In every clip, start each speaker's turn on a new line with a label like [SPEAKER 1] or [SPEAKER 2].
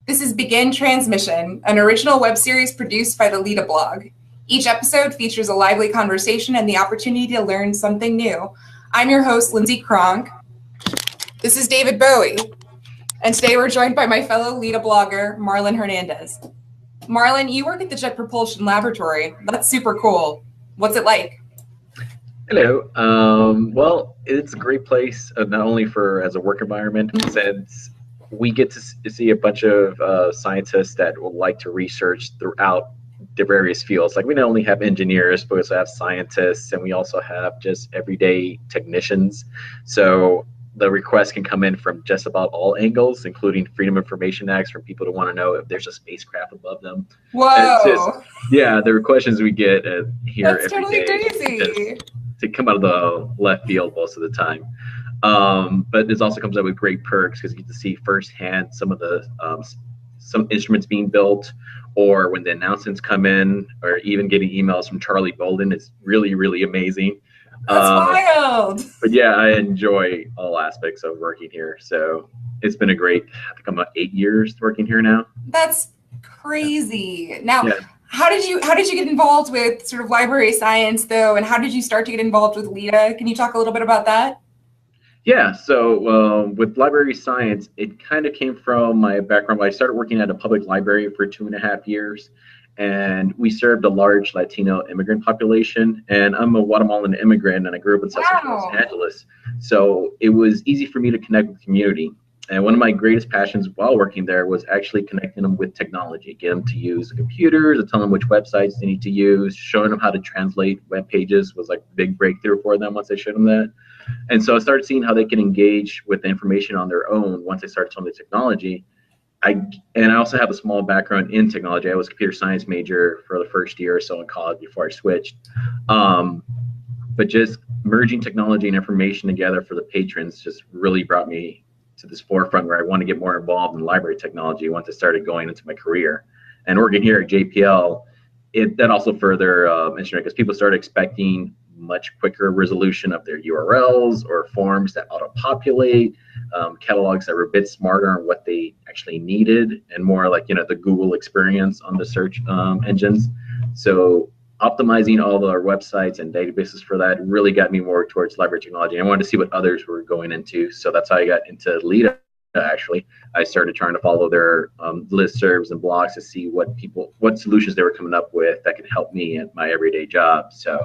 [SPEAKER 1] This is Begin Transmission, an original web series produced by the LITA Blog. Each episode features a lively conversation and the opportunity to learn something new. I'm your host, Lindsay Kronk. This is David Bowie. And today we're joined by my fellow LITA blogger, Marlon Hernandez. Marlon, you work at the Jet Propulsion Laboratory. That's super cool. What's it like?
[SPEAKER 2] Hello. Well, it's a great place, not only as a work environment, since we get to see a bunch of scientists that would like to research throughout the various fields. Like, we not only have engineers, but we also have scientists, and we also have just everyday technicians. So the requests can come in from just about all angles, including Freedom of Information Acts, from people to want to know if there's a spacecraft above them.
[SPEAKER 1] Whoa!
[SPEAKER 2] The questions we get here
[SPEAKER 1] That's
[SPEAKER 2] every
[SPEAKER 1] totally
[SPEAKER 2] day
[SPEAKER 1] crazy.
[SPEAKER 2] to come out of the left field most of the time. But this also comes out with great perks because you get to see firsthand some of the some instruments being built, or when the announcements come in, or even getting emails from Charlie Bolden. It's really, really amazing.
[SPEAKER 1] That's wild.
[SPEAKER 2] But yeah, I enjoy all aspects of working here. So it's been a great, I think I'm about 8 years working here now.
[SPEAKER 1] That's crazy. Now, how did you get involved with sort of library science though, and how did you start to get involved with LITA? Can you talk a little bit about that?
[SPEAKER 2] Yeah, so with library science, it kind of came from my background. I started working at a public library for 2.5 years, and we served a large Latino immigrant population. And I'm a Guatemalan immigrant, and I grew up in South Central Los Angeles. So it was easy for me to connect with the community. And one of my greatest passions while working there was actually connecting them with technology, get them to use computers, and tell them which websites they need to use, showing them how to translate web pages was like a big breakthrough for them once I showed them that. And so I started seeing how they can engage with the information on their own once they started telling the technology. I also have a small background in technology. I was a computer science major for the first year or so in college before I switched. But just merging technology and information together for the patrons just really brought me to this forefront where I want to get more involved in library technology once I started going into my career. And working here at JPL, that also further interested, because people started expecting much quicker resolution of their URLs, or forms that auto-populate, catalogs that were a bit smarter on what they actually needed, and more like, the Google experience on the search engines. So optimizing all of our websites and databases for that really got me more towards library technology. I wanted to see what others were going into. So that's how I got into LITA. Actually, I started trying to follow their listservs and blogs to see what solutions they were coming up with that could help me at my everyday job. So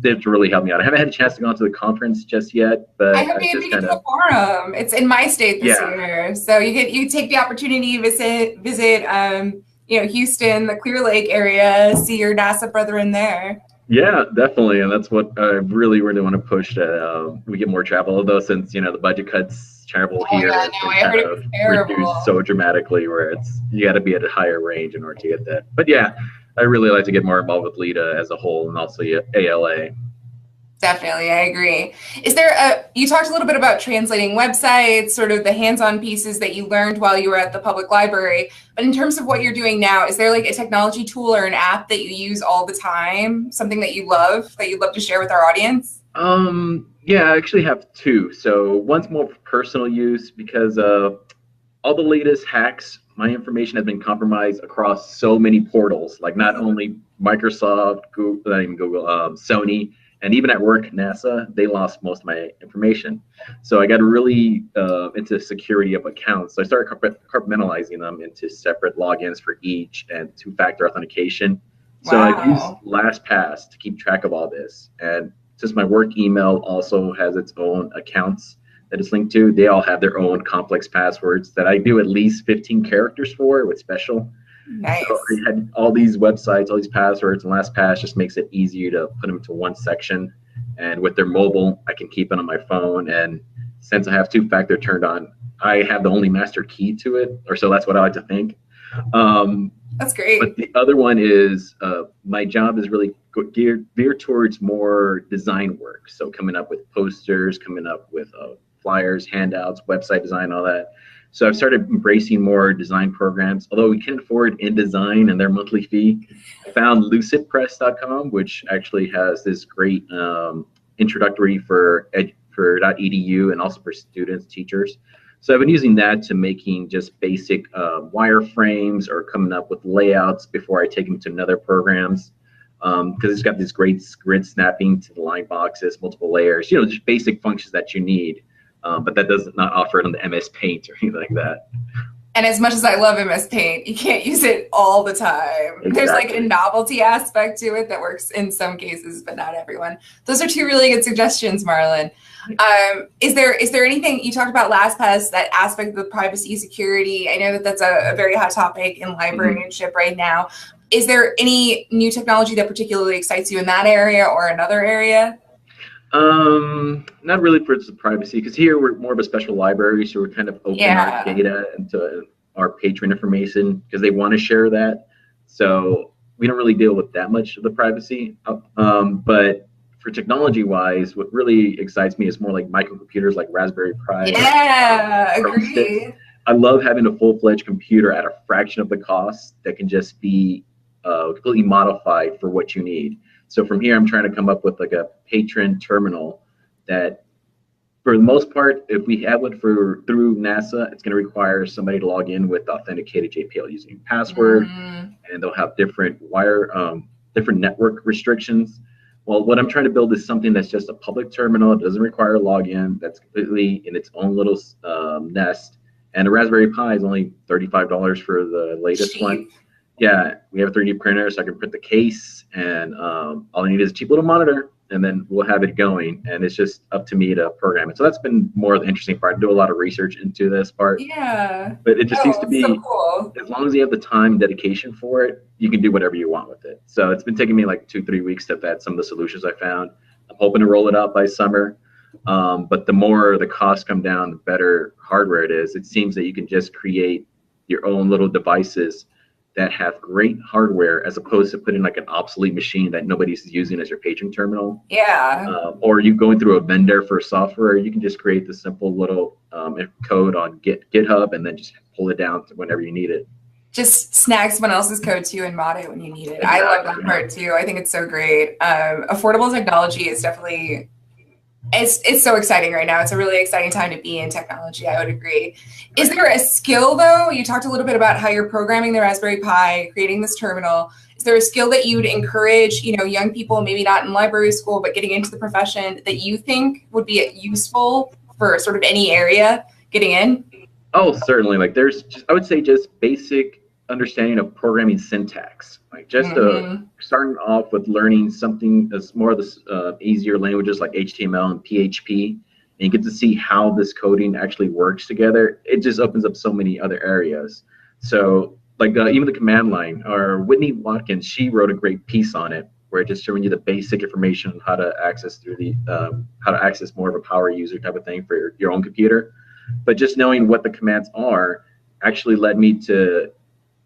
[SPEAKER 2] they've really helped me out. I haven't had a chance to go to the conference just yet, but
[SPEAKER 1] I hope you get to the forum. It's in my state this year, so you take the opportunity to visit Houston, the Clear Lake area, see your NASA brethren there.
[SPEAKER 2] Yeah, definitely, and that's what I really want to push. That we get more travel, although since the budget cuts travel here,
[SPEAKER 1] I heard it was terrible.
[SPEAKER 2] Reduced so dramatically, where you got to be at a higher range in order to get that. But yeah, I really like to get more involved with LITA as a whole, and also ALA.
[SPEAKER 1] Definitely, I agree. You talked a little bit about translating websites, sort of the hands-on pieces that you learned while you were at the public library. But in terms of what you're doing now, is there like a technology tool or an app that you use all the time? Something that you'd love to share with our audience?
[SPEAKER 2] Yeah, I actually have two. So one's more for personal use, because all the latest hacks, my information has been compromised across so many portals, like not only Microsoft, Google, not even Google, Sony. And even at work, NASA, they lost most of my information. So I got really into security of accounts. So I started compartmentalizing them into separate logins for each, and two-factor authentication. So I use LastPass to keep track of all this. And since my work email also has its own accounts that it's linked to, they all have their own complex passwords that I do at least 15 characters for with special.
[SPEAKER 1] Nice.
[SPEAKER 2] So I had all these websites, all these passwords, and LastPass just makes it easier to put them into one section. And with their mobile, I can keep it on my phone. And since I have two-factor turned on, I have the only master key to it, or so that's what I like to think.
[SPEAKER 1] That's great.
[SPEAKER 2] But the other one is my job is really geared towards more design work. So coming up with posters, coming up with flyers, handouts, website design, all that. So I've started embracing more design programs, although we can't afford InDesign and their monthly fee. I found lucidpress.com, which actually has this great introductory for .edu and also for students, teachers. So I've been using that to making just basic wireframes or coming up with layouts before I take them to another programs. Because it's got this great grid snapping to the line boxes, multiple layers, just basic functions that you need. But that does not offer it on the MS Paint or anything like that.
[SPEAKER 1] And as much as I love MS Paint, you can't use it all the time.
[SPEAKER 2] Exactly.
[SPEAKER 1] There's like a novelty aspect to it that works in some cases, but not everyone. Those are two really good suggestions, Marlon. Is there anything you talked about LastPass, that aspect of the privacy security? I know that that's a very hot topic in librarianship right now. Is there any new technology that particularly excites you in that area or another area?
[SPEAKER 2] Not really for the privacy, because here we're more of a special library, so we're kind of open our data into our patron information because they want to share that. So we don't really deal with that much of the privacy. But for technology-wise, what really excites me is more like microcomputers, like Raspberry Pi.
[SPEAKER 1] Yeah, agree.
[SPEAKER 2] I love having a full-fledged computer at a fraction of the cost that can just be completely modified for what you need. So from here, I'm trying to come up with like a patron terminal that, for the most part, if we have it through NASA, it's going to require somebody to log in with authenticated JPL using password, and they'll have different different network restrictions. Well, what I'm trying to build is something that's just a public terminal. It doesn't require a login. That's completely in its own little nest. And the Raspberry Pi is only $35 for the latest one. Yeah, we have a 3D printer, so I can print the case, and all I need is a cheap little monitor, and then we'll have it going. And it's just up to me to program it. So that's been more of the interesting part. I do a lot of research into this part.
[SPEAKER 1] Yeah.
[SPEAKER 2] But it just seems to be,
[SPEAKER 1] so cool.
[SPEAKER 2] As long as you have the time and dedication for it, you can do whatever you want with it. So it's been taking me like 2-3 weeks to vet some of the solutions I found. I'm hoping to roll it out by summer. But the more the costs come down, the better hardware it is. It seems that you can just create your own little devices that have great hardware, as opposed to putting like an obsolete machine that nobody's using as your patron terminal.
[SPEAKER 1] Yeah.
[SPEAKER 2] Or you going through a vendor for software, you can just create the simple little code on GitHub and then just pull it down to whenever you need it.
[SPEAKER 1] Just snag someone else's code too and mod it when you need it. Exactly. I love that part too. I think it's so great. Affordable technology is definitely, it's so exciting right now. It's a really exciting time to be in technology. I would agree. Is there a skill though? You talked a little bit about how you're programming the Raspberry Pi, creating this terminal. Is there a skill that you would encourage, young people, maybe not in library school, but getting into the profession, that you think would be useful for sort of any area getting in?
[SPEAKER 2] Oh, certainly. Like I would say just basic understanding of programming syntax. Like just starting off with learning something that's more of the easier languages like HTML and PHP, and you get to see how this coding actually works together. It just opens up so many other areas. So like even the command line, or Whitney Watkins, she wrote a great piece on it where it just showing you the basic information on how to access through the how to access more of a power user type of thing for your own computer. But just knowing what the commands are actually led me to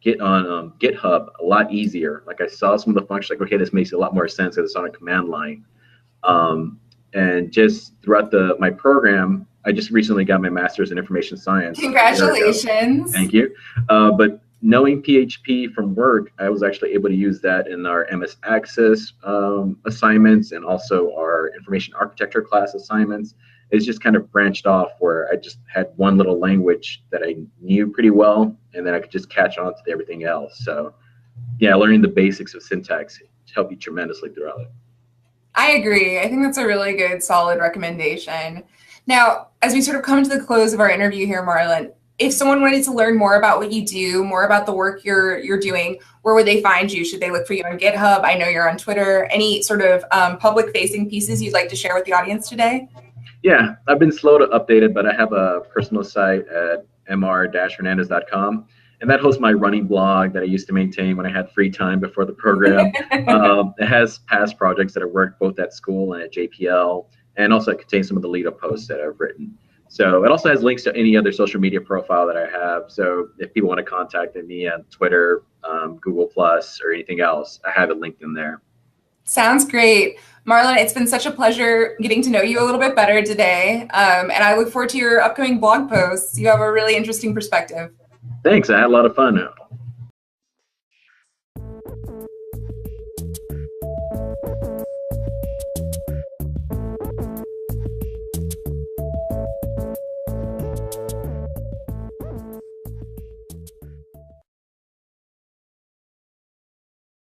[SPEAKER 2] get on GitHub a lot easier. Like I saw some of the functions, like, okay, this makes a lot more sense because it's on a command line. And just throughout my program, I just recently got my master's in information science.
[SPEAKER 1] Congratulations.
[SPEAKER 2] Thank you. But knowing PHP from work, I was actually able to use that in our MS Access assignments and also our information architecture class assignments. It's just kind of branched off where I just had one little language that I knew pretty well, and then I could just catch on to everything else. So yeah, learning the basics of syntax helped you tremendously throughout it.
[SPEAKER 1] I agree. I think that's a really good, solid recommendation. Now, as we sort of come to the close of our interview here, Marlon, if someone wanted to learn more about what you do, more about the work you're doing, where would they find you? Should they look for you on GitHub? I know you're on Twitter. Any sort of public-facing pieces you'd like to share with the audience today?
[SPEAKER 2] Yeah, I've been slow to update it, but I have a personal site at mr-hernandez.com, and that hosts my running blog that I used to maintain when I had free time before the program. It has past projects that I worked both at school and at JPL, and also it contains some of the LITA posts that I've written. So it also has links to any other social media profile that I have. So if people want to contact me on Twitter, Google+, or anything else, I have it linked in there.
[SPEAKER 1] Sounds great. Marlon, it's been such a pleasure getting to know you a little bit better today. And I look forward to your upcoming blog posts. You have a really interesting perspective.
[SPEAKER 2] Thanks. I had a lot of fun.